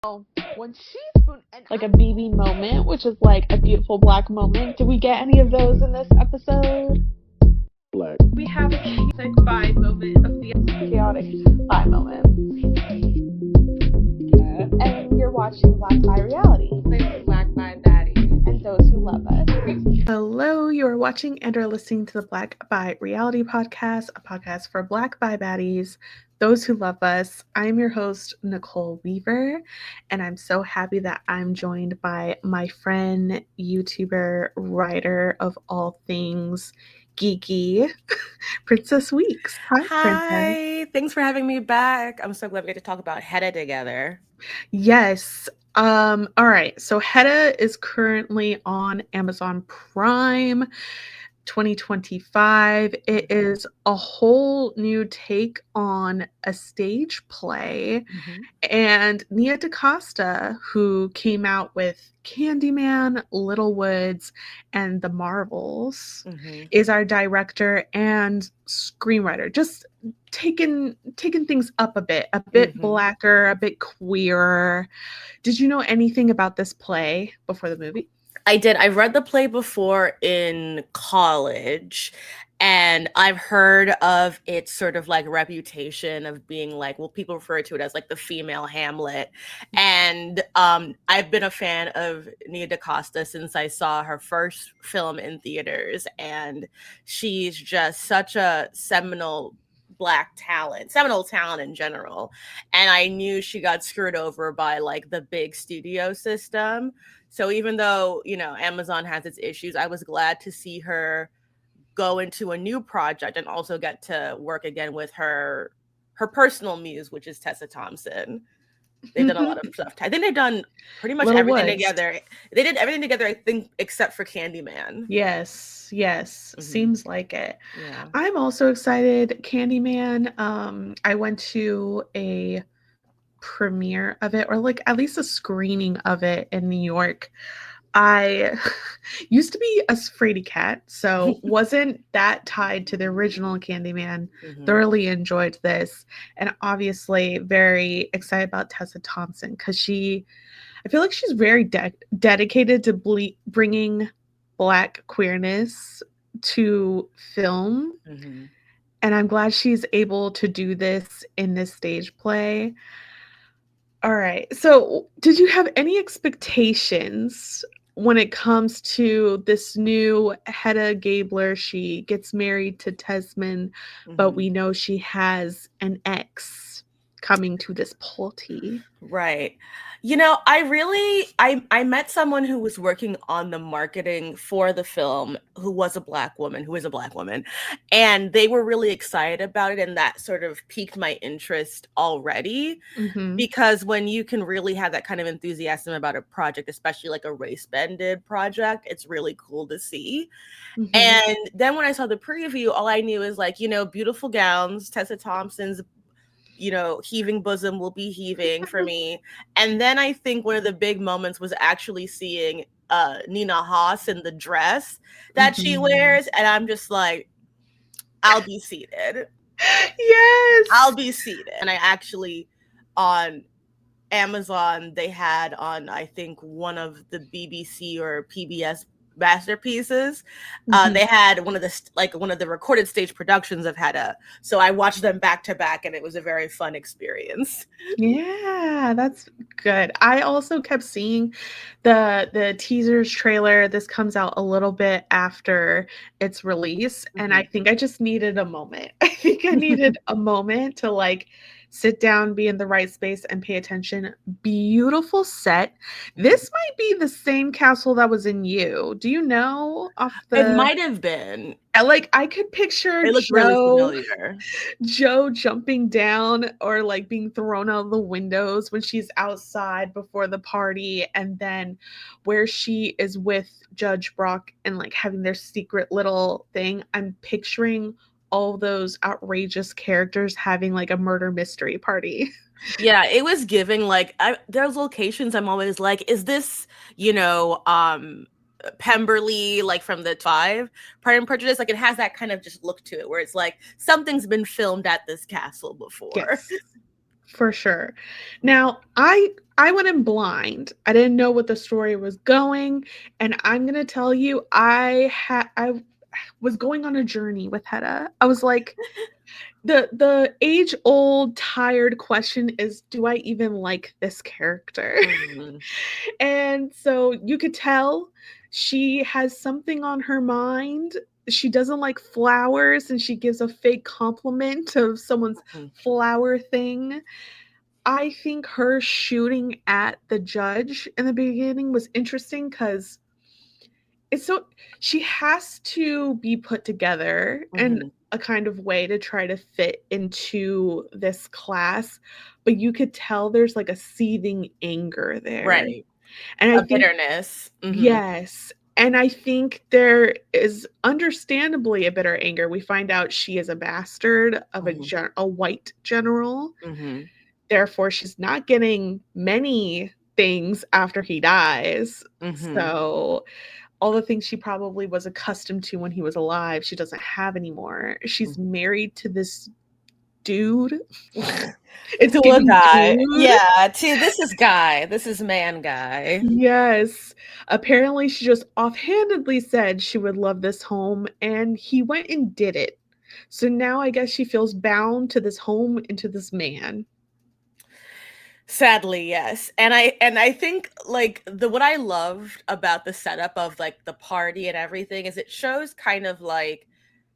When she spoon and like a BB moment, which is like a beautiful black moment. Did we get any of those in this episode? Black. We have a chaotic bi moment of the chaotic bi moment. And you're watching Black Bi Reality. Black Bi Baddies. And those who love us. Hello, you are watching and are listening to the Black Bi Reality Podcast, a podcast for Black Bi Baddies, those who love us. I'm your host, Nicole Weaver, and I'm so happy that I'm joined by my friend, YouTuber, writer of all things geeky, Princess Weeks. Hi, Princess. Thanks for having me back. I'm so glad we get to talk about Hedda together. Yes. All right. So Hedda is currently on Amazon Prime 2025. It is a whole new take on a stage play. And Nia DaCosta, who came out with Candyman, Little Woods, and The Marvels, is our director and screenwriter. Just taking things up a bit blacker, a bit queerer. Did you know anything about this play before the movie? I did. I read the play before in college, and I've heard of its sort of like reputation of being like, well, people refer to it as like the female Hamlet. And I've been a fan of Nia DaCosta since I saw her first film in theaters, and she's just such a seminal talent in general. And I knew she got screwed over by like the big studio system. So even though, you know, Amazon has its issues, I was glad to see her go into a new project and also get to work again with her personal muse, which is Tessa Thompson. They've done a lot of stuff. I think they've done pretty much Little everything Woods. Together. They did everything together, I think, except for Candyman. Yes. Seems like it. Yeah. I'm also excited. Candyman. I went to a premiere of it, or like at least a screening of it in New York. I used to be a fraidy cat, so wasn't that tied to the original Candyman. Thoroughly enjoyed this, and obviously very excited about Tessa Thompson because I feel like she's very dedicated to bringing Black queerness to film, and I'm glad she's able to do this in this stage play. All right. So, did you have any expectations when it comes to this new Hedda Gabler? She gets married to Tesman, but we know she has an ex coming to this party. Right. You know, I met someone who was working on the marketing for the film who is a Black woman, and they were really excited about it, and that sort of piqued my interest already, because when you can really have that kind of enthusiasm about a project, especially like a race-bended project, it's really cool to see. And then when I saw the preview, all I knew is like, you know, beautiful gowns, Tessa Thompson's, you know, heaving bosom will be heaving for me. And then I think one of the big moments was actually seeing Nina Haas in the dress that she wears. And I'm just like, I'll be seated. Yes. I'll be seated. And I actually, on Amazon, they had on, I think, one of the BBC or PBS masterpieces, they had one of the recorded stage productions of Hedda, so I watched them back to back, and it was a very fun experience. Yeah, that's good. I also kept seeing the teasers trailer. This comes out a little bit after its release, and I think I just needed a moment. I think I needed a moment to like sit down, be in the right space, and pay attention. Beautiful set. This might be the same castle that was in You. Do you know It might have been. Like, I could picture it looked really familiar. Joe jumping down or like being thrown out of the windows when she's outside before the party, and then where she is with Judge Brock and like having their secret little thing. I'm picturing all those outrageous characters having like a murder mystery party. Yeah, it was giving like there's locations I'm always like, is this, you know, Pemberley, like from the 5 Pride and Prejudice? Like, it has that kind of just look to it where it's like something's been filmed at this castle before. Yes, for sure. Now, I I went in blind. I didn't know what the story was going, and I'm going to tell you I was going on a journey with Hedda. I was like, the age old tired question is, do I even like this character? Mhm. And so you could tell she has something on her mind. She doesn't like flowers, and she gives a fake compliment of someone's Mhm. flower thing. I think her shooting at the judge in the beginning was interesting because it's so she has to be put together in Mhm. a kind of way to try to fit into this class, but you could tell there's like a seething anger there. Right. And I A think bitterness. Mhm. yes, and I think there is understandably a bitter anger. We find out she is a bastard of Mhm. a white general. Mhm. Therefore, she's not getting many things after he dies. Mhm. So, all the things she probably was accustomed to when he was alive, she doesn't have anymore. She's married to this dude. It's To a giving guy. dude. Yeah, to this is guy. This is man guy. Yes. Apparently, she just offhandedly said she would love this home, and he went and did it. So now I guess she feels bound to this home and to this man. Sadly, yes. And I think like the what I loved about the setup of like the party and everything is it shows kind of like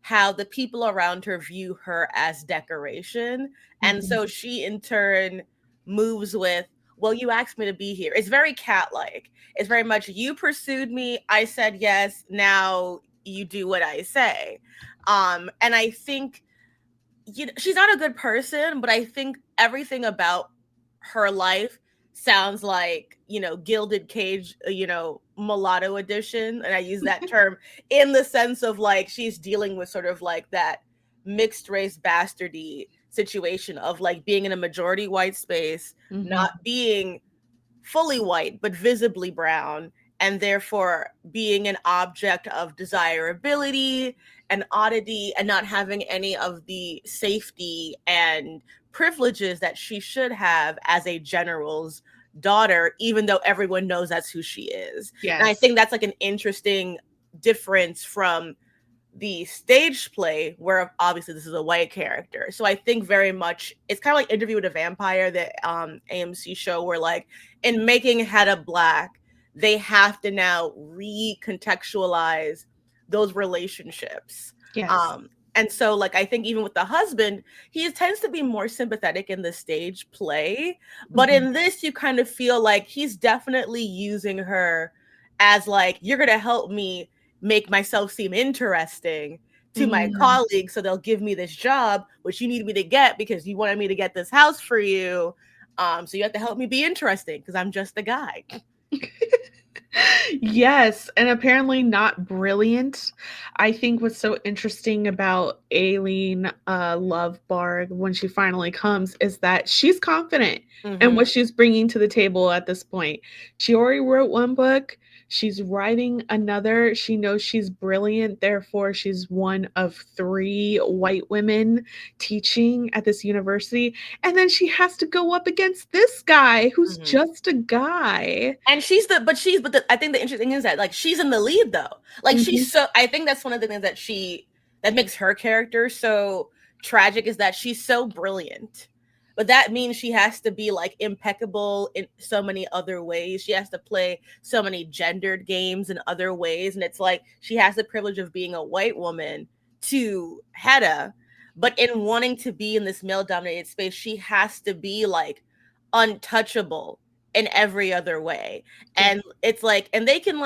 how the people around her view her as decoration. And Mhm. so she in turn moves with, well, you asked me to be here. It's very cat-like. It's very much you pursued me, I said yes, now you do what I say. And I think she's not a good person, but I think everything about her life sounds like, Gilded Cage, mulatto edition. And I use that term in the sense of like she's dealing with sort of like that mixed race bastardy situation of like being in a majority white space, Mhm. not being fully white, but visibly brown, and therefore being an object of desirability and oddity and not having any of the safety and privileges that she should have as a general's daughter, even though everyone knows that's who she is. And I Yes. think that's like an interesting difference from the stage play where obviously this is a white character. So I think very much it's kind of like Interview with a Vampire, the AMC show where like in making Hedda black, they have to now recontextualize those relationships. Yes. And so like I think even with the husband, he tends to be more sympathetic in the stage play, but Mhm. in this you kind of feel like he's definitely using her as like you're going to help me make myself seem interesting to my Mm. colleagues so they'll give me this job which you need me to get because you wanted me to get this house for you, so you have to help me be interesting because I'm just a guy. Yes, and apparently not brilliant. I think what's so interesting about Aileen Lovebarg when she finally comes is that she's confident in Mm-hmm. what she's bringing to the table at this point. She already wrote one book, she's writing another. She knows she's brilliant, therefore, she's one of three white women teaching at this university. And then she has to go up against this guy who's Mm-hmm. just a guy. And I think the interesting thing is that like she's in the lead though. Like Mhm. I think that's one of the things that makes her character so tragic is that she's so brilliant. But that means she has to be like impeccable in so many other ways. She has to play so many gendered games in other ways. And it's like she has the privilege of being a white woman to Hedda. But in wanting to be in this male dominated space, she has to be like untouchable in every other way. Yeah. And it's like, and they can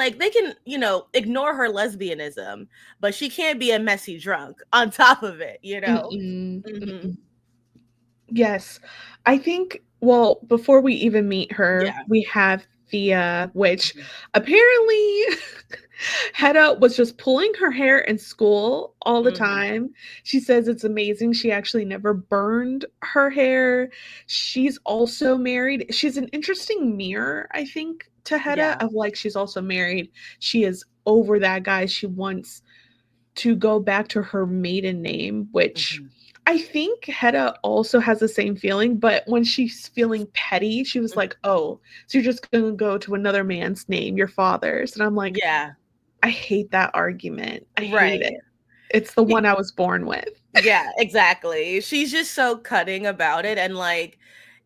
ignore her lesbianism, but she can't be a messy drunk on top of it. Mm-mm, Mm-hmm. mm-mm. Yes. I think, well, before we even meet her, Yeah. we have Thea, which Mhm. apparently Hedda was just pulling her hair in school all the Mhm. time. She says it's amazing. She actually never burned her hair. She's also married. She's an interesting mirror, I think, to Hedda, Yeah. of like she's also married. She is over that guy. She wants to go back to her maiden name, which Mhm. I think Hedda also has the same feeling, but when she's feeling petty, she was like, "Oh, so you're just gonna go to another man's name, your father's." And I'm like, Yeah. I hate that argument. I hate Right. it. It's the one I was born with. Yeah, exactly. She's just so cutting about it. And like,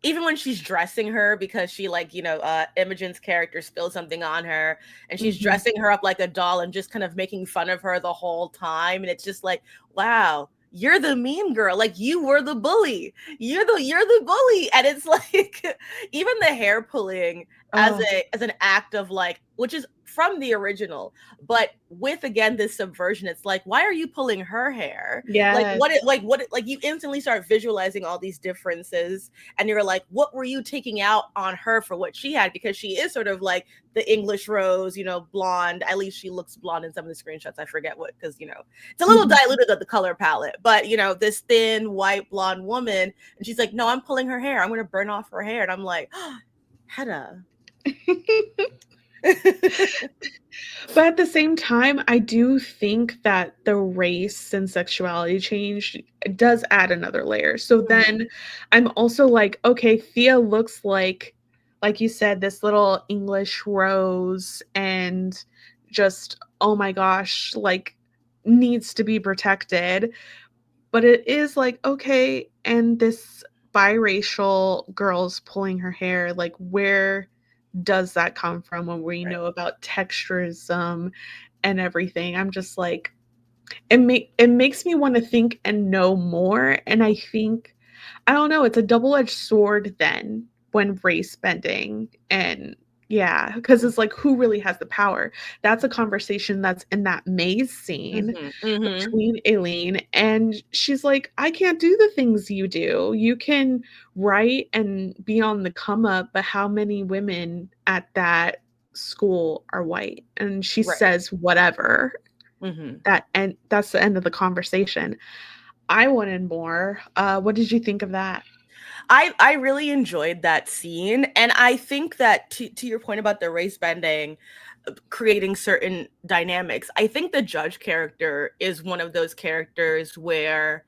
even when she's dressing her, because she like, Imogen's character spilled something on her and she's Mhm. dressing her up like a doll and just kind of making fun of her the whole time. And it's just like, wow, you're the mean girl. Like you were the bully. You're the bully. And it's like even the hair pulling Oh, as an act of like, which is from the original, but with again this subversion, it's like, why are you pulling her hair? yes. Like you instantly start visualizing all these differences, and you're like, what were you taking out on her for what she had? Because she is sort of like the English rose, blonde. At least she looks blonde in some of the screenshots. I forget what, because it's a little Mhm. diluted of the color palette, but this thin white blonde woman, and she's like, no, I'm pulling her hair. I'm gonna burn off her hair, and I'm like, oh, Hedda. But at the same time, I do think that the race and sexuality change does add another layer. So then I'm also like, okay, Thea looks like you said, this little English rose and just, oh my gosh, like needs to be protected. But it is like, okay, and this biracial girl's pulling her hair, like where does that come from when we Right. know about texturism and everything? I'm just like, it makes me want to think and know more. And I think, I don't know, it's a double-edged sword then when race bending and yeah, because it's like who really has the power? That's a conversation that's in that maze scene between Aileen, and she's like, I can't do the things you do. You can write and be on the come up, but how many women at that school are white? And she Right. says whatever. And that's the end of the conversation. I wanted more. What did you think of that? I really enjoyed that scene, and I think that to your point about the race bending creating certain dynamics, I think the judge character is one of those characters where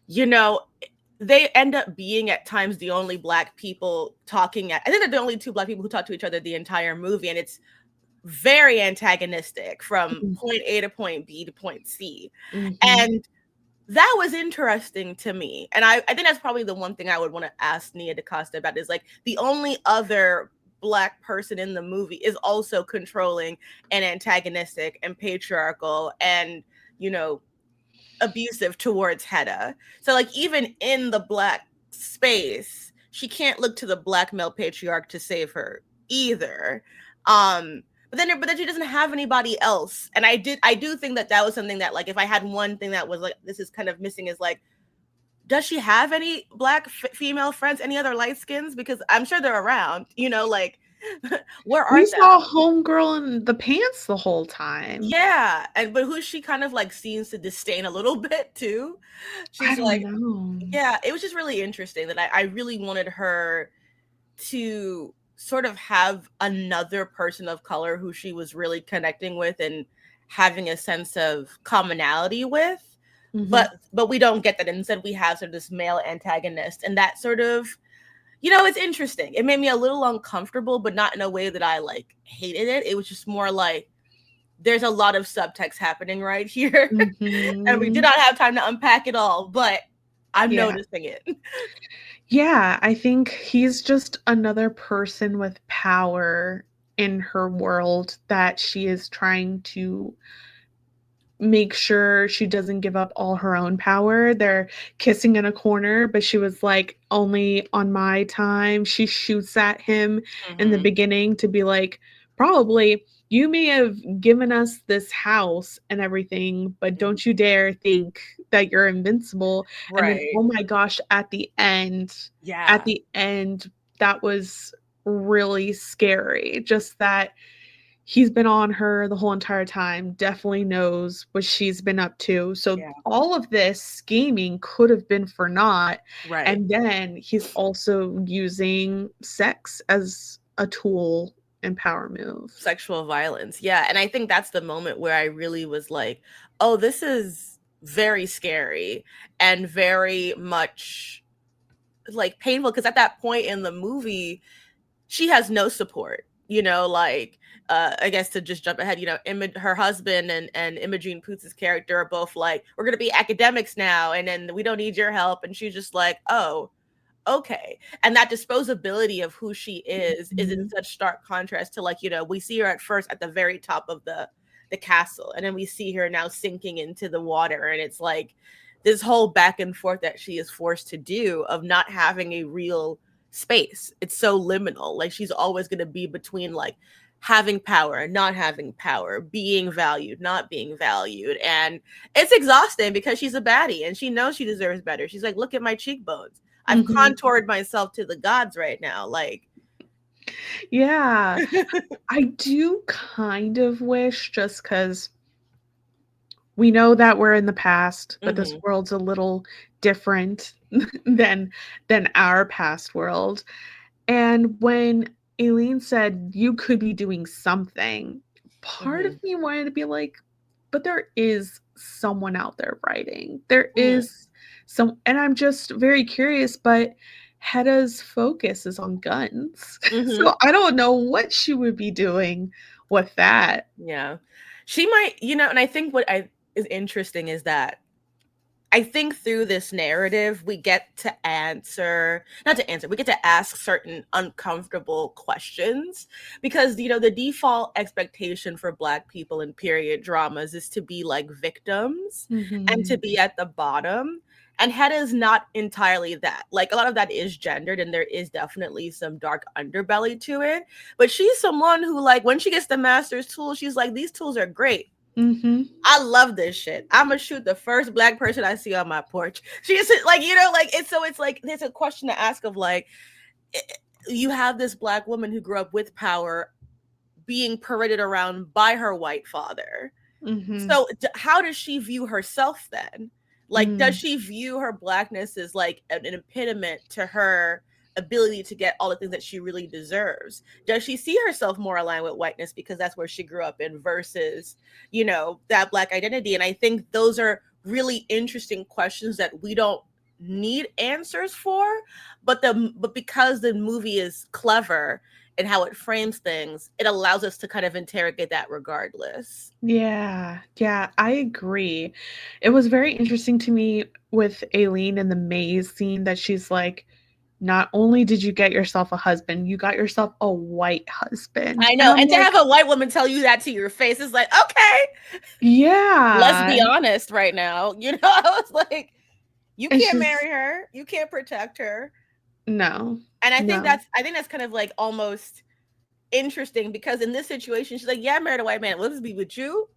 you know they end up being at times the only black people talking I think they're the only two black people who talk to each other the entire movie, and it's very antagonistic from point A to point B to point C. Mhm. And that was interesting to me. And I think that's probably the one thing I would want to ask Nia DaCosta about is like the only other black person in the movie is also controlling and antagonistic and patriarchal and, you know, abusive towards Hedda. So like even in the black space, she can't look to the black male patriarch to save her either. But then she doesn't have anybody else. And I do think that was something that like if I had one thing that was like this is kind of missing is like does she have any black female friends, any other light skins? Because I'm sure they're around, like where We are they? saw homegirl in the pants the whole time. Yeah, but who she kind of like seems to disdain a little bit too. I She's don't like, know. yeah, it was just really interesting that I really wanted her to sort of have another person of color who she was really connecting with and having a sense of commonality with. Mhm. But we don't get that. Instead, we have sort of this male antagonist, and that sort of it's interesting. It made me a little uncomfortable, but not in a way that I like hated it. It was just more like there's a lot of subtext happening right here. And we did Mhm. not have time to unpack it all, but I'm Yeah. noticing it. Yeah, I think he's just another person with power in her world that she is trying to make sure she doesn't give up all her own power. They're kissing in a corner, but she was like, only on my time. She shoots at him in the beginning to be like, probably, you may have given us this house and everything, but don't you dare think that you're invincible. And then, Right. oh my gosh, at Yeah. the end, that was really scary. Just that he's been on her the whole entire time, definitely knows what she's been up to. So Yeah. all of this scheming could have been for naught. Right. And then he's also using sex as a tool and power move. Sexual violence. Yeah. And I think that's the moment where I really was like, oh, this is very scary and very much like painful, because at that point in the movie she has no support, like I guess to just jump ahead, her husband and Imogen Poots' character are both like, we're gonna be academics now and then we don't need your help, and she's just like, oh, okay. And that disposability of who she is in such stark contrast to, like, we see her at first at the very top of the castle, and then we see her now sinking into the water, and it's like this whole back and forth that she is forced to do of not having a real space. It's so liminal. Like, she's always going to be between like having power and not having power, being valued, not being valued. And it's exhausting because she's a baddie and she knows she deserves better. She's like, look at my cheekbones. I've contoured myself to the gods right now. Like, yeah, I do kind of wish, just because we know that we're in the past, but this world's a little different than our past world. And when Aileen said you could be doing something, part of me wanted to be like, but there is someone out there writing. There is some, and I'm just very curious, but Hedda's focus is on guns. So I don't know what she would be doing with that. Yeah. She might, and I think what is interesting is that I think through this narrative, we get to we get to ask certain uncomfortable questions, because, the default expectation for Black people in period dramas is to be like victims and to be at the bottom. And Hedda is not entirely that. Like, a lot of that is gendered and there is definitely some dark underbelly to it. But she's someone who, like, when she gets the master's tool, she's like, these tools are great. I love this shit. I'm gonna shoot the first Black person I see on my porch. She's like, it's like there's a question to ask of, like, you have this Black woman who grew up with power being paraded around by her white father. So how does she view herself then? Like, does she view her Blackness as like an impediment to her ability to get all the things that she really deserves? Does she see herself more aligned with whiteness because that's where she grew up in, versus, that Black identity? And I think those are really interesting questions that we don't need answers for, but because the movie is clever in how it frames things, it allows us to kind of interrogate that regardless. Yeah, I agree. It was very interesting to me with Aileen in the maze scene that she's like, not only did you get yourself a husband, you got yourself a white husband. I know. And to have a white woman tell you that to your face is like, okay. Yeah. Let's be honest right now. I was like, you can't marry her. You can't protect her. No. And I think that's kind of like almost interesting, because in this situation, she's like, yeah, I married a white man. Let's be with you,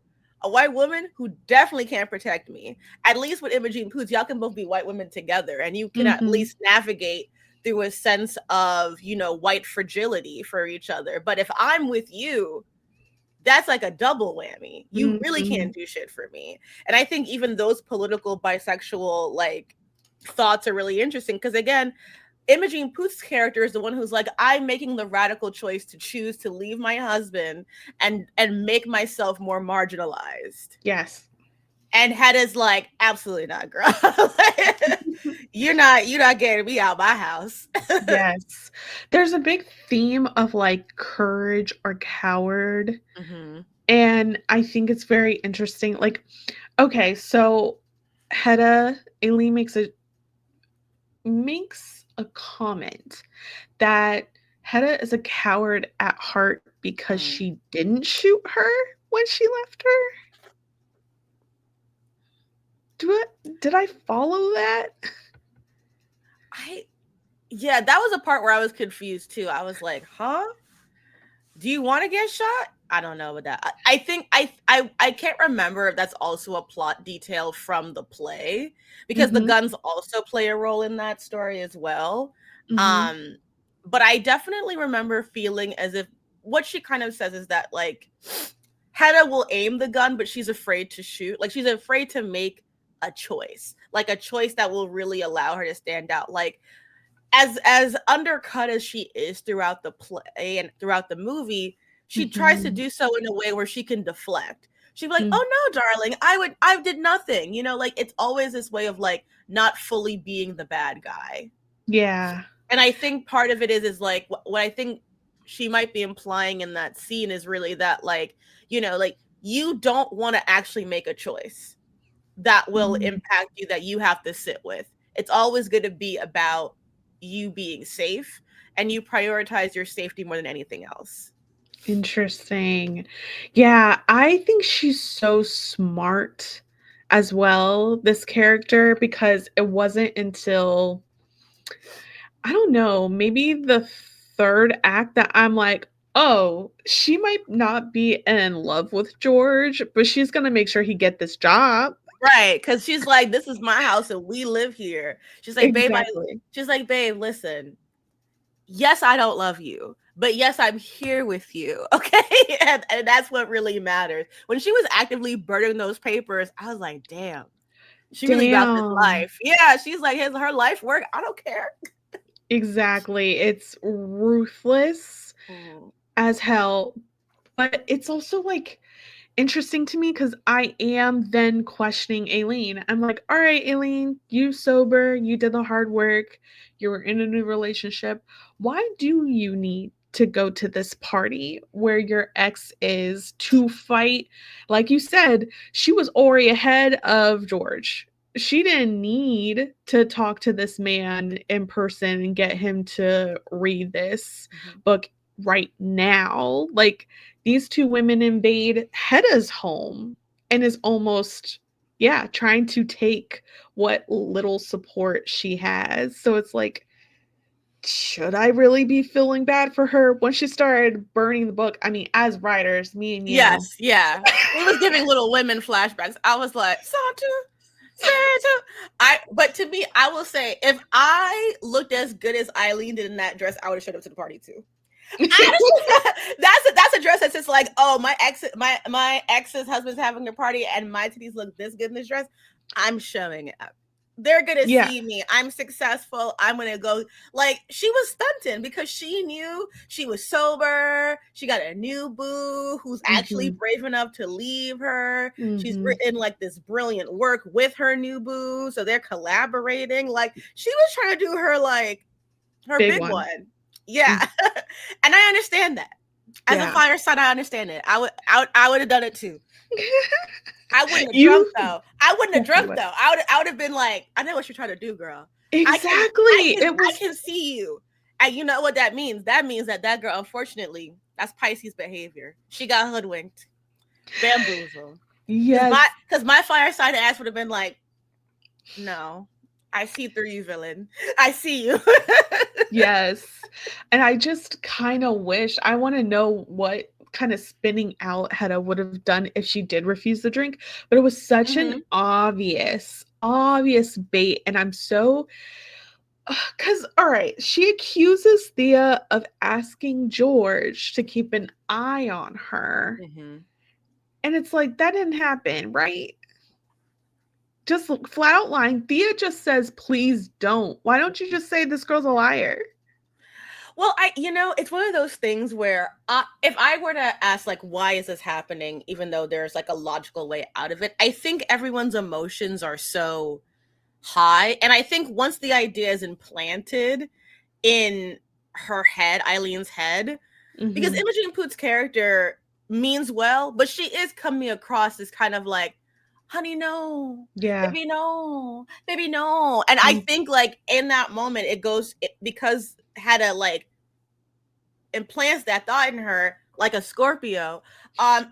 a white woman who definitely can't protect me. At least with Imogen Poots, y'all can both be white women together, and you can at least navigate through a sense of, white fragility for each other. But if I'm with you, that's like a double whammy. You really can't do shit for me. And I think even those political bisexual like thoughts are really interesting, because again, Imogen Poots' character is the one who's like, I'm making the radical choice to choose to leave my husband and make myself more marginalized. Yes. And Hedda's like, absolutely not, girl. You're not getting me out my house. Yes. There's a big theme of like courage or coward. And I think it's very interesting. Like, okay, so Hedda, Aileen makes a comment that Hedda is a coward at heart because she didn't shoot her when she left her. Did I follow that? Yeah, that was a part where I was confused too. I was like, huh? Do you want to get shot? I don't know about that. I think I can't remember if that's also a plot detail from the play, because the guns also play a role in that story as well. But I definitely remember feeling as if what she kind of says is that, like, Hedda will aim the gun, but she's afraid to shoot. Like, she's afraid to make a choice, like a choice that will really allow her to stand out. Like, as undercut as she is throughout the play and throughout the movie, she tries to do so in a way where she can deflect. She'd be like, oh no, darling, I did nothing. You know, like it's always this way of like not fully being the bad guy. Yeah. And I think part of it is like what I think she might be implying in that scene is really that like, you know, like you don't want to actually make a choice that will impact you, that you have to sit with. It's always going to be about you being safe, and you prioritize your safety more than anything else. Interesting. Yeah, I think she's so smart as well, this character, because it wasn't until, I don't know, maybe the third act that I'm like, oh, she might not be in love with George, but she's gonna make sure he get this job. Right, because she's like, this is my house and we live here. She's like, Exactly. babe, listen, yes, I don't love you, but yes, I'm here with you. Okay. And that's what really matters. When she was actively burning those papers, I was like, damn, she really got this life. Yeah. She's like, her life work. I don't care. Exactly. It's ruthless as hell, but it's also like interesting to me because I am then questioning Aileen. I'm like, all right, Aileen, you sober, you did the hard work, you were in a new relationship. Why do you need to go to this party where your ex is to fight? Like you said, she was already ahead of George. She didn't need to talk to this man in person and get him to read this book right now. Like, these two women invade Hedda's home and is almost, trying to take what little support she has. So it's like, should I really be feeling bad for her? When she started burning the book, I mean, as writers, me and you. Yes, yeah. It was giving Little Women flashbacks. I was like, but to me, I will say, if I looked as good as Eileen did in that dress, I would have showed up to the party too. That's a dress that's just like, oh, my ex's husband's having a party and my titties look this good in this dress. I'm showing up. They're gonna see me. I'm successful. I'm gonna go. Like, she was stunting because she knew she was sober. She got a new boo who's actually brave enough to leave her. She's written like this brilliant work with her new boo, so they're collaborating. Like, she was trying to do her like her big one. Yeah. And I understand that. As a fire sign, I understand it. I would have done it too. I wouldn't have drunk though. I would have been like, I know what you're trying to do, girl. Exactly. I can see you. And you know what that means? That means that girl, unfortunately, that's Pisces behavior. She got hoodwinked, bamboozled. Yes. Because my fire sign ass would have been like, no, I see through you, villain. I see you. Yes. And I just kind of wish, I want to know what kind of spinning out Hedda would have done if she did refuse the drink. But it was such an obvious bait. And I'm so, because, all right, she accuses Thea of asking George to keep an eye on her. And it's like, that didn't happen, right? Just flat out lying. Thea just says, please don't. Why don't you just say this girl's a liar? Well, it's one of those things where if I were to ask, like, why is this happening, even though there's like a logical way out of it, I think everyone's emotions are so high. And I think once the idea is implanted in her head, Eileen's head, because Imogen Poots' character means well, but she is coming across as kind of like, honey, no. Yeah. Baby, no. Baby, no. And I think, like, in that moment, because Hedda, like, implants that thought in her like a Scorpio,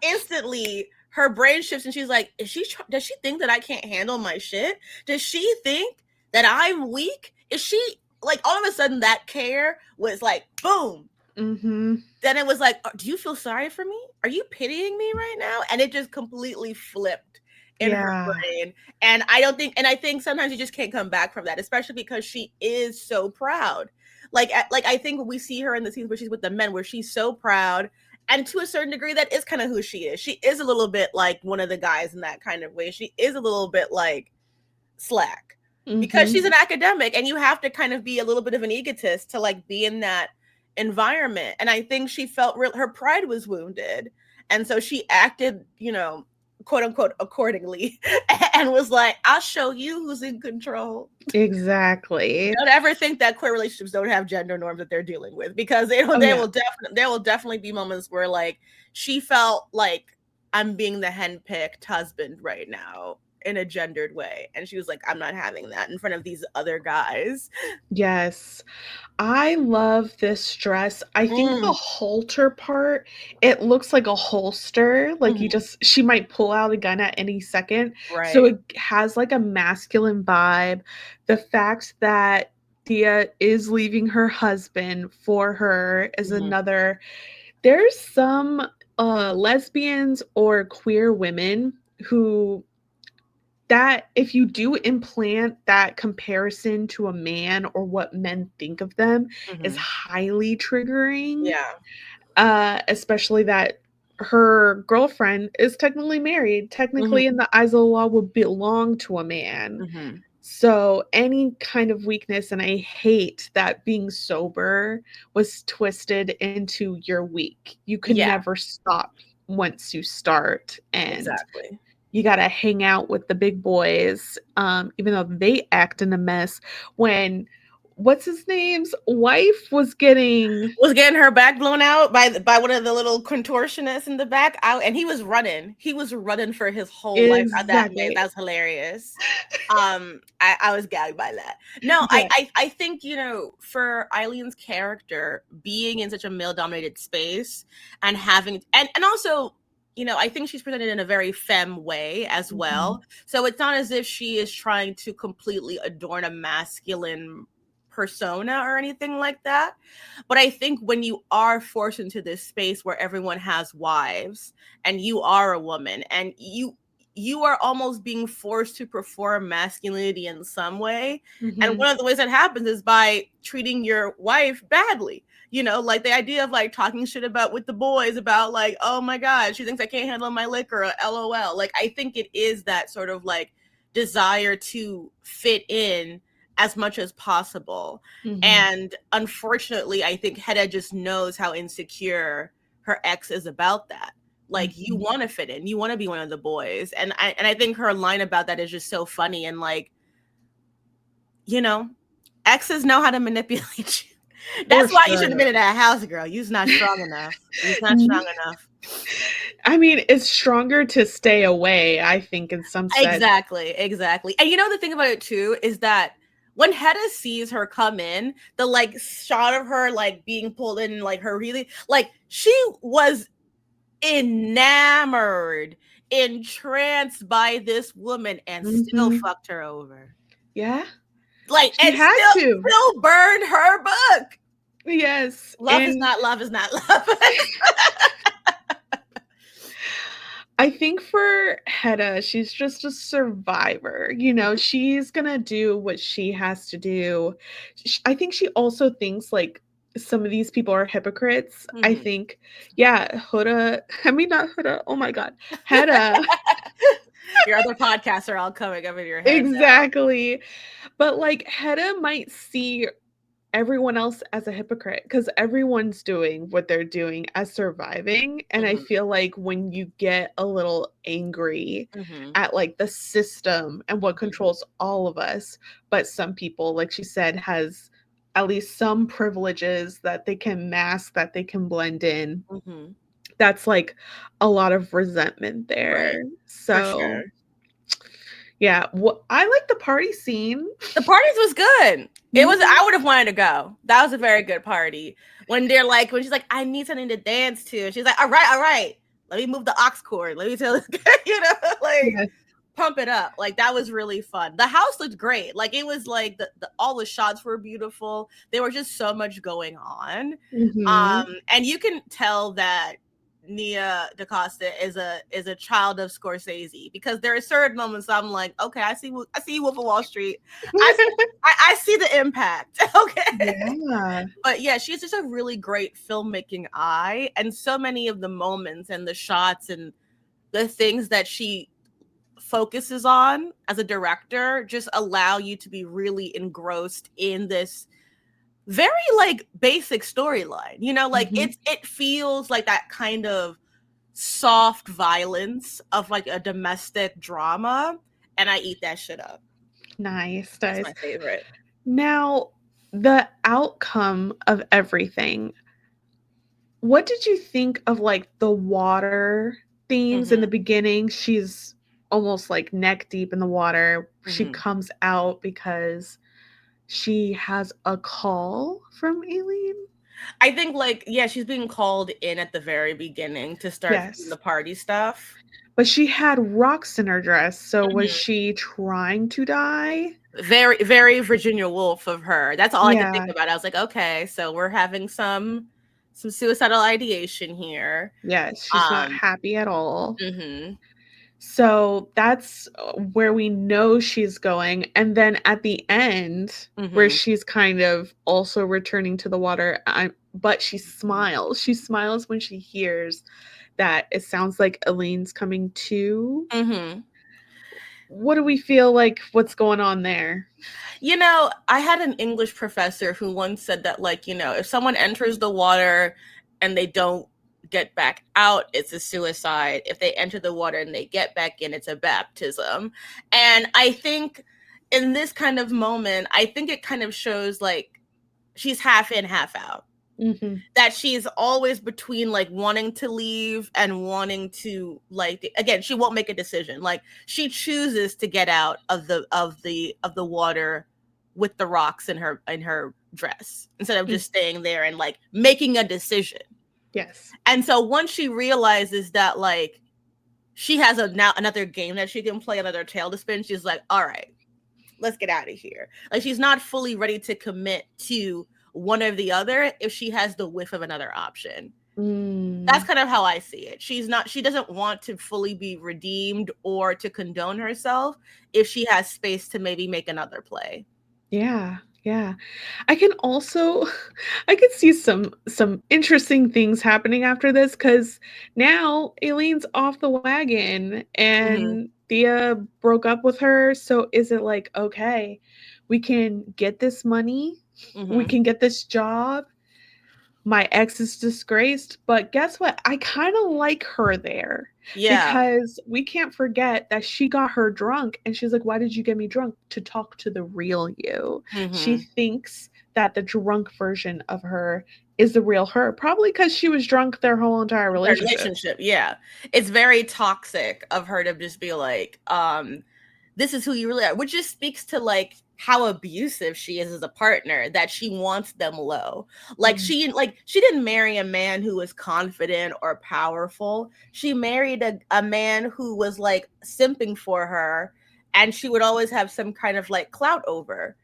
instantly her brain shifts and she's like, does she think that I can't handle my shit? Does she think that I'm weak? Is she, like, all of a sudden that care was like, boom. Then it was like, do you feel sorry for me? Are you pitying me right now? And it just completely flipped in her brain. And I think sometimes you just can't come back from that, especially because she is so proud. Like I think we see her in the scenes where she's with the men, where she's so proud, and to a certain degree, that is kind of who she is. She is a little bit like one of the guys in that kind of way. She is a little bit like slack because she's an academic, and you have to kind of be a little bit of an egotist to like be in that environment. And I think she felt her pride was wounded, and so she acted, quote unquote accordingly and was like, I'll show you who's in control. Exactly. Don't ever think that queer relationships don't have gender norms that they're dealing with, because there will definitely be moments where like she felt like, I'm being the henpicked husband right now in a gendered way, and she was like, I'm not having that in front of these other guys. Yes. I love this dress. I think the halter part, it looks like a holster. Like she might pull out a gun at any second. Right. So it has like a masculine vibe. The fact that Thea is leaving her husband for her is another. There's some lesbians or queer women who, that if you do implant that comparison to a man or what men think of them is highly triggering. Yeah. Especially that her girlfriend is technically married, technically in the eyes of the law would belong to a man. So any kind of weakness, and I hate that being sober was twisted into you're weak. You can never stop once you start. And exactly. You got to hang out with the big boys, even though they act in a mess. When, what's his name's wife was getting her back blown out by one of the little contortionists in the back out, and he was running for his whole life that day. That was hilarious. I was gagged by that. No, yeah. I think, you know, for Eileen's character being in such a male dominated space and having and also, you know, I think she's presented in a very femme way as well. So it's not as if she is trying to completely adorn a masculine persona or anything like that. But I think when you are forced into this space where everyone has wives and you are a woman and you are almost being forced to perform masculinity in some way. And one of the ways that happens is by treating your wife badly. You know, like the idea of like talking shit about with the boys about like, oh my God, she thinks I can't handle my liquor, or LOL. Like, I think it is that sort of like desire to fit in as much as possible. And unfortunately, I think Hedda just knows how insecure her ex is about that. Like, you want to fit in, you want to be one of the boys. And I think her line about that is just so funny. And like, you know, exes know how to manipulate you. That's why you should have been in that house, girl. You're not strong enough. You're not strong enough. I mean, it's stronger to stay away, I think, in some sense. Exactly. And you know, the thing about it too is that when Hedda sees her come in, the like shot of her like being pulled in, like her really, like she was enamored, entranced by this woman, and still fucked her over. Yeah. Like, she and had still burned her book. Yes. Love is not love. I think for Hedda, she's just a survivor. You know, she's going to do what she has to do. I think she also thinks like some of these people are hypocrites. I think, Hedda, oh my God, Hedda. Your other podcasts are all coming up in your head. Exactly. Now. But like Hedda might see everyone else as a hypocrite because everyone's doing what they're doing as surviving. And I feel like when you get a little angry at like the system and what controls all of us, but some people, like she said, has at least some privileges that they can mask, that they can blend in. That's like a lot of resentment there. Right. So yeah, I like the party scene. The parties was good. It was. I would have wanted to go. That was a very good party. When she's like, I need something to dance to. She's like, all right. Let me move the aux cord. Let me tell you know, like pump it up. Like that was really fun. The house looked great. Like it was like all the shots were beautiful. There was just so much going on. And you can tell that Nia DaCosta is a child of Scorsese, because there are certain moments I'm like, okay, I see Wolf of Wall Street. I see the impact. Okay. Yeah. But yeah, she's just a really great filmmaking eye, and so many of the moments and the shots and the things that she focuses on as a director just allow you to be really engrossed in this very like basic storyline, you know, like it feels like that kind of soft violence of like a domestic drama, and I eat that shit up. Nice. That's my favorite. Now, the outcome of everything. What did you think of like the water themes in the beginning? She's almost like neck deep in the water. She comes out because she has a call from Aileen. I think like, yeah, she's being called in at the very beginning to start the party stuff. But she had rocks in her dress, so was she trying to die? Very, very Virginia Woolf of her. That's all I could think about. I was like, okay, so we're having some suicidal ideation here. Yes, she's not happy at all. So that's where we know she's going. And then at the end, where she's kind of also returning to the water, but she smiles. She smiles when she hears that it sounds like Elaine's coming too. What do we feel like? What's going on there? You know, I had an English professor who once said that, like, you know, if someone enters the water and they don't get back out, it's a suicide. If they enter the water and they get back in, it's a baptism. And I think in this kind of moment, I think it kind of shows like she's half in, half out. That she's always between like wanting to leave and wanting to, like, again, she won't make a decision. Like, she chooses to get out of the water with the rocks in her dress instead of just staying there and like making a decision. Yes. And so once she realizes that like she has now another game that she can play, another tail to spin, she's like, all right, let's get out of here. Like, she's not fully ready to commit to one or the other if she has the whiff of another option. That's kind of how I see it. She doesn't want to fully be redeemed or to condone herself if she has space to maybe make another play. Yeah. I can see some interesting things happening after this, because now Aileen's off the wagon and Thea broke up with her. So is it like, okay, we can get this money, we can get this job, my ex is disgraced, but guess what? I kind of like her there. Yeah. Because we can't forget that she got her drunk and she's like, why did you get me drunk? To talk to the real you. She thinks that the drunk version of her is the real her, probably because she was drunk their whole entire relationship. Yeah. It's very toxic of her to just be like, this is who you really are, which just speaks to like how abusive she is as a partner, that she wants them low. Like she didn't marry a man who was confident or powerful. She married a man who was like simping for her, and she would always have some kind of like clout over,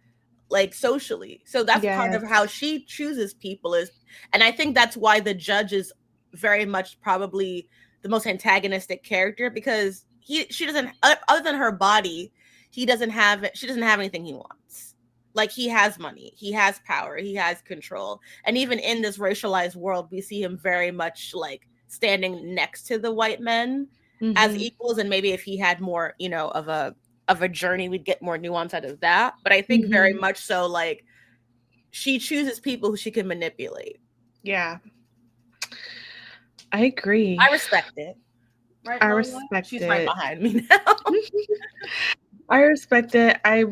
like socially. So that's part of how she chooses people is, and I think that's why the judge is very much probably the most antagonistic character, because she doesn't, other than her body, she doesn't have anything he wants. Like, he has money, he has power, he has control. And even in this racialized world, we see him very much like standing next to the white men as equals. And maybe if he had more, you know, of a journey, we'd get more nuance out of that. But I think very much so, like, she chooses people who she can manipulate. Yeah. I agree. I respect it. Right, I respect She's it. right behind me now. I respect it. I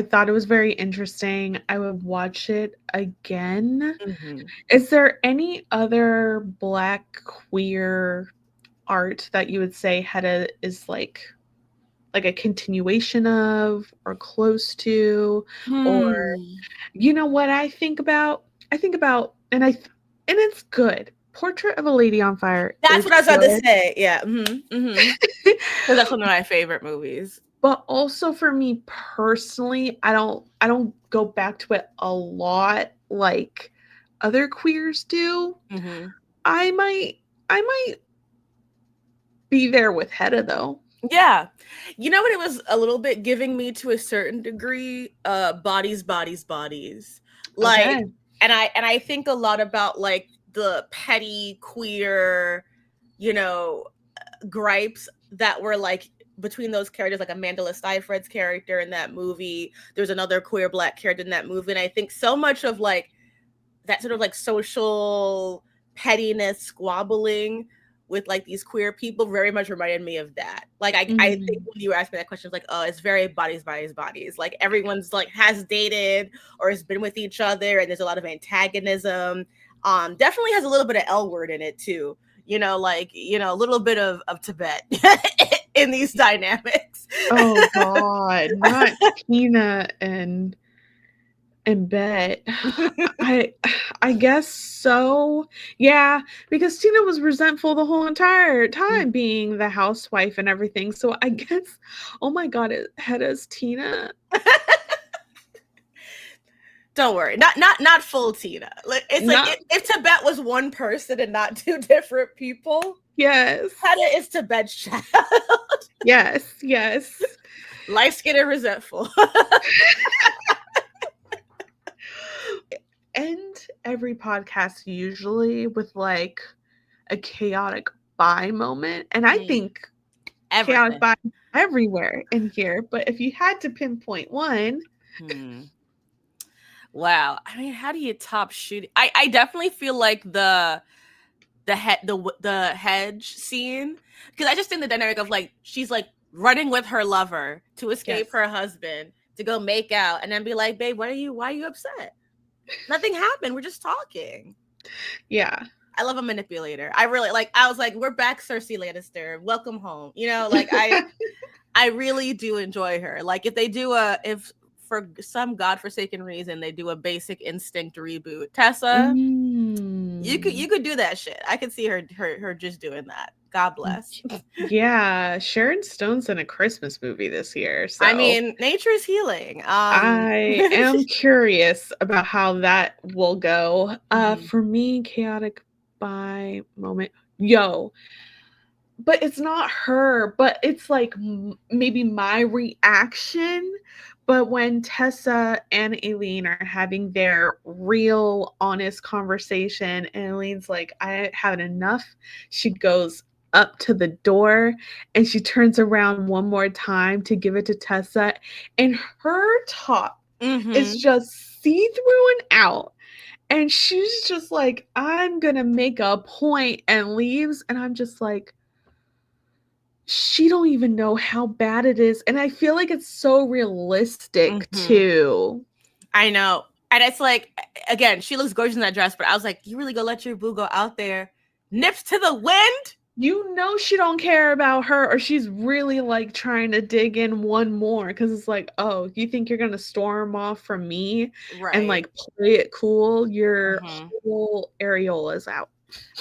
thought it was very interesting. I would watch it again. Is there any other Black queer art that you would say Hedda is like a continuation of or close to? Or, you know what I think about? And it's good. Portrait of a Lady on Fire. That's what I was about to say. Yeah. Because that's one of my favorite movies. But also for me personally, I don't go back to it a lot like other queers do. I might be there with Hedda though. Yeah. You know what it was a little bit giving me to a certain degree? Bodies. Like, okay. and I think a lot about like the petty queer, you know, gripes that were like between those characters, like Amanda Seyfried's character in that movie. There's another queer Black character in that movie. And I think so much of like that sort of like social pettiness, squabbling with like these queer people very much reminded me of that. Like I think when you were asking that question, it's like, oh, it's very bodies. Like everyone's like has dated or has been with each other, and there's a lot of antagonism. Definitely has a little bit of L word in it too. Like a little bit of TiBette in these dynamics. Oh God, not Tina and Bet. I guess so. Yeah, because Tina was resentful the whole entire time being the housewife and everything. So I guess, oh my God, Hedda's Tina. Don't worry, not full Tina. It's like if TiBette was one person and not two different people. Yes, Hedda is TiBette's child. Yes. Light-skinned and resentful. End every podcast usually with like a chaotic bye moment, and I think chaotic bye everywhere in here. But if you had to pinpoint one, wow. I mean, how do you top shooting? I definitely feel like the hedge scene, because I just think the dynamic of like she's like running with her lover to escape her husband to go make out, and then be like, babe, why are you upset? Nothing happened. We're just talking. Yeah. I love a manipulator. I really I was like, we're back, Cersei Lannister. Welcome home. Like I really do enjoy her. Like if for some godforsaken reason they do a Basic Instinct reboot, Tessa, you could do that shit. I could see her just doing that. God bless. Yeah, Sharon Stone's in a Christmas movie this year. So I mean, nature's healing. I am curious about how that will go. For me, chaotic bye moment. But it's not her, but it's like maybe my reaction. But when Tessa and Aileen are having their real, honest conversation, and Aileen's like, I had enough, she goes up to the door and she turns around one more time to give it to Tessa, and her top is just see-through and out. And she's just like, I'm going to make a point, and leaves. And I'm just like, she don't even know how bad it is. And I feel like it's so realistic too. I know. And it's like, again, she looks gorgeous in that dress, but I was like, you really gonna let your boo go out there, nips to the wind? She don't care about her, or she's really like trying to dig in one more, because it's like, oh, you think you're gonna storm off from me and like play it cool? Your whole areola's out.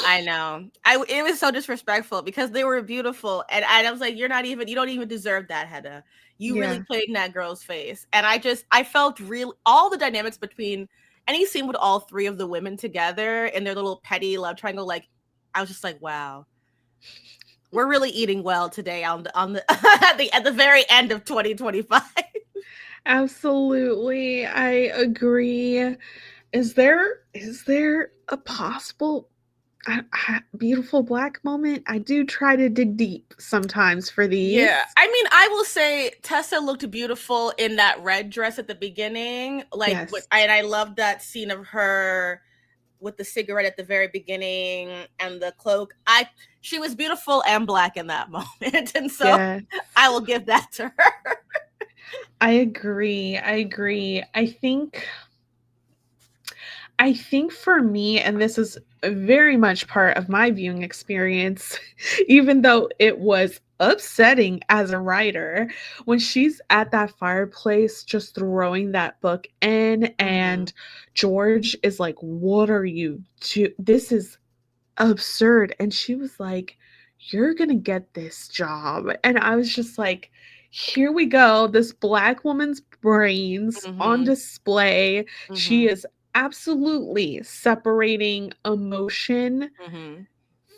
I know. It was so disrespectful because they were beautiful, and I was like, you don't even deserve that, Hedda. You really played in that girl's face. And I felt all the dynamics between any scene with all three of the women together in their little petty love triangle, like I was just like, wow, we're really eating well today on the at the very end of 2025. Absolutely, I agree. Is there a possible beautiful black moment? I do try to dig deep sometimes for these. Yeah, I mean, I will say Tessa looked beautiful in that red dress at the beginning. And I loved that scene of her with the cigarette at the very beginning and the cloak. She was beautiful and black in that moment, and so I will give that to her. I agree. I think for me, and this is very much part of my viewing experience, even though it was upsetting as a writer, when she's at that fireplace just throwing that book in, and George is like, what are you doing? This is absurd. And she was like, you're gonna get this job. And I was just like, here we go, this black woman's brains on display. She is absolutely separating emotion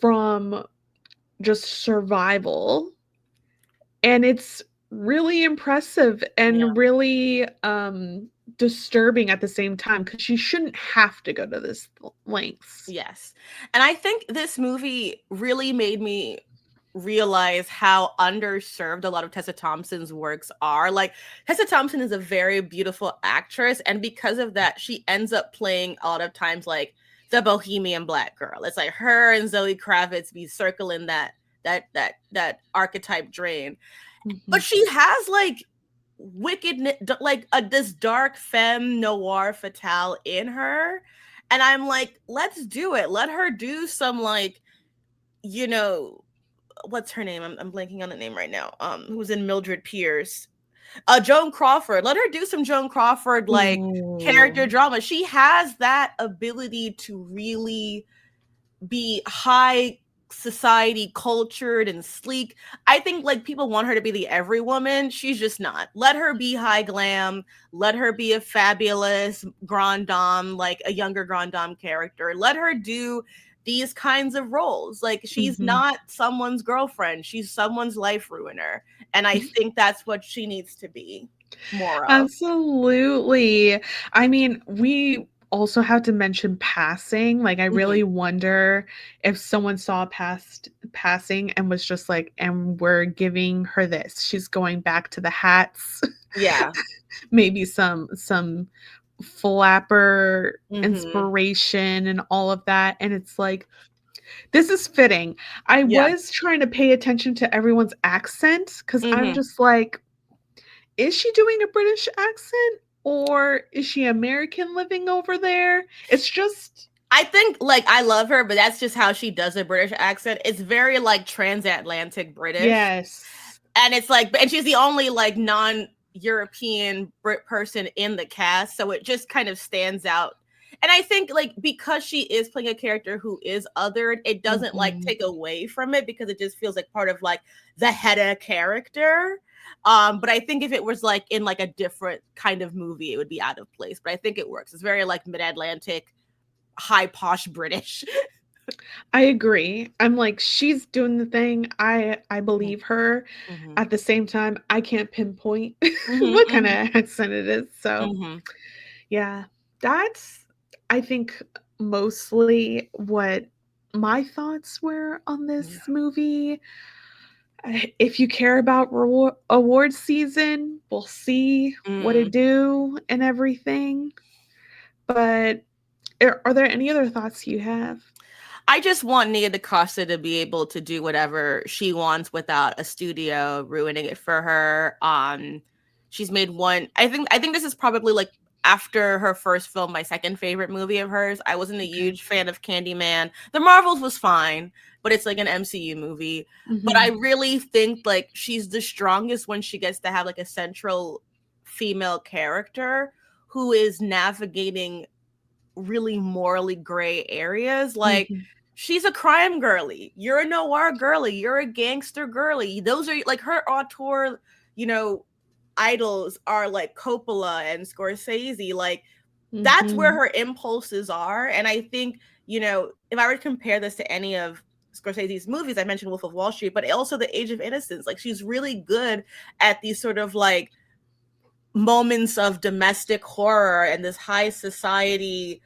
from just survival, and it's really impressive and really disturbing at the same time, because she shouldn't have to go to this lengths. Yes. And I think this movie really made me realize how underserved a lot of Tessa Thompson's works are. Like, Tessa Thompson is a very beautiful actress, and because of that, she ends up playing a lot of times like the bohemian Black girl. It's like her and Zoe Kravitz be circling that archetype drain. But she has like wickedness, like this dark femme noir fatale in her, and I'm like, let's do it. Let her do some like, you know, what's her name? I'm blanking on the name right now. Who's in Mildred Pierce? Joan Crawford. Let her do some Joan Crawford like character drama. She has that ability to really be high society cultured and sleek. I think like people want her to be the every woman. She's just not. Let her be high glam. Let her be a fabulous grand dame, like a younger grand dame character. Let her do these kinds of roles. Like she's not someone's girlfriend. She's someone's life ruiner. And I think that's what she needs to be more of. Absolutely. I mean, we also have to mention passing. Like, I really wonder if someone saw passing and was just like, and we're giving her this. She's going back to the hats. Yeah. Maybe some flapper inspiration and all of that. And it's like, this is fitting. I was trying to pay attention to everyone's accent because I'm just like, is she doing a British accent or is she American living over there? It's just, I think like I love her, but that's just how she does a British accent. It's very like transatlantic British. Yes. And it's like, and she's the only like non-European Brit person in the cast. So it just kind of stands out. And I think like because she is playing a character who is othered, it doesn't like take away from it because it just feels like part of like the Hedda character. But I think if it was like in like a different kind of movie, it would be out of place. But I think it works. It's very like mid-Atlantic, high posh British. I agree. I'm like, she's doing the thing. I believe her. At the same time, I can't pinpoint what kind of accent it is. So yeah, that's, I think, mostly what my thoughts were on this movie. If you care about award season, we'll see what it do and everything. But are there any other thoughts you have? I just want Nia DaCosta to be able to do whatever she wants without a studio ruining it for her. She's made one. I think this is probably like after her first film, my second favorite movie of hers. I wasn't a huge fan of Candyman. The Marvels was fine, but it's like an MCU movie. But I really think like she's the strongest when she gets to have like a central female character who is navigating really morally gray areas. Like she's a crime girly, you're a noir girly, you're a gangster girly. Those are like her auteur, idols are like Coppola and Scorsese. Like that's where her impulses are. And I think, if I were to compare this to any of Scorsese's movies, I mentioned Wolf of Wall Street, but also The Age of Innocence, like she's really good at these sort of like moments of domestic horror and this high society,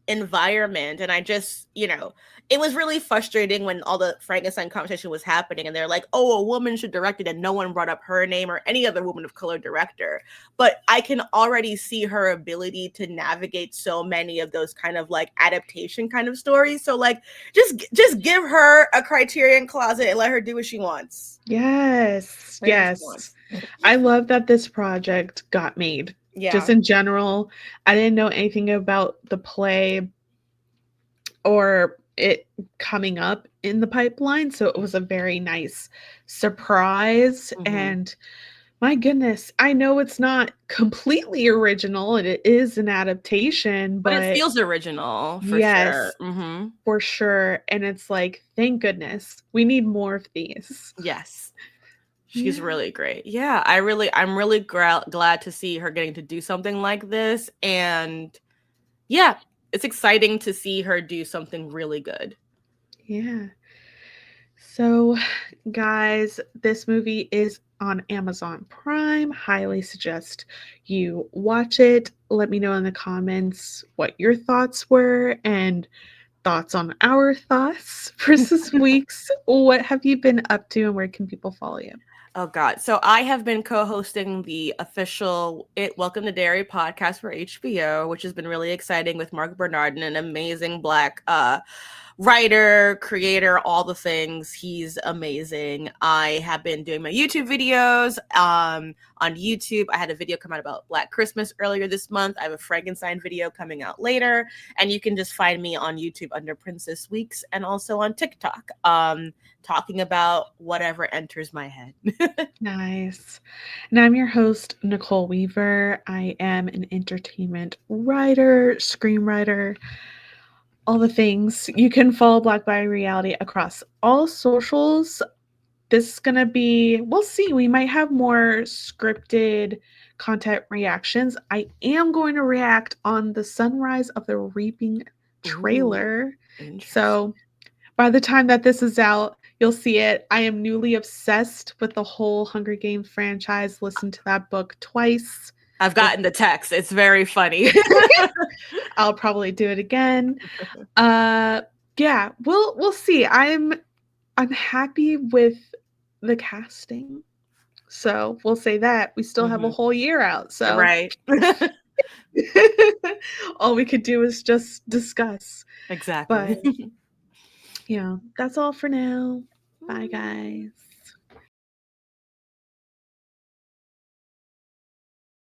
environment. And I just, it was really frustrating when all the Frankenstein conversation was happening and they're like, oh, a woman should direct it, and no one brought up her name or any other woman of color director. But I can already see her ability to navigate so many of those kind of like adaptation kind of stories. So like just give her a Criterion closet and let her do what she wants. Yes. I love that this project got made. Yeah. Just in general, I didn't know anything about the play or it coming up in the pipeline, so it was a very nice surprise. And my goodness, I know it's not completely original and it is an adaptation, but it feels original for sure. For sure. And it's like, thank goodness, we need more of these. Yes. She's really great. Yeah, I'm really glad to see her getting to do something like this. And yeah, it's exciting to see her do something really good. Yeah. So, guys, this movie is on Amazon Prime. Highly suggest you watch it. Let me know in the comments what your thoughts were and thoughts on our thoughts for this week's. What have you been up to and where can people follow you? Oh God. So I have been co-hosting the official Welcome to Dairy podcast for HBO, which has been really exciting with Mark Bernardin, an amazing Black writer, creator, all the things. He's amazing. I have been doing my YouTube videos on YouTube. I had a video come out about Black Christmas earlier this month. I have a Frankenstein video coming out later, and you can just find me on YouTube under Princess Weeks and also on TikTok, talking about whatever enters my head. Nice. And I'm your host, Nicole Weaver. I am an entertainment writer, screenwriter, all the things. You can follow Black by Reality across all socials. This is going to be, we'll see. We might have more scripted content reactions. I am going to react on the Sunrise of the Reaping trailer. So by the time that this is out, you'll see it. I am newly obsessed with the whole Hunger Games franchise. Listened to that book twice. I've gotten the text. It's very funny. I'll probably do it again. Yeah, we'll see. I'm happy with the casting. So we'll say that. We still have a whole year out. So right. all we could do is just discuss. Exactly. But yeah, that's all for now. Bye, guys.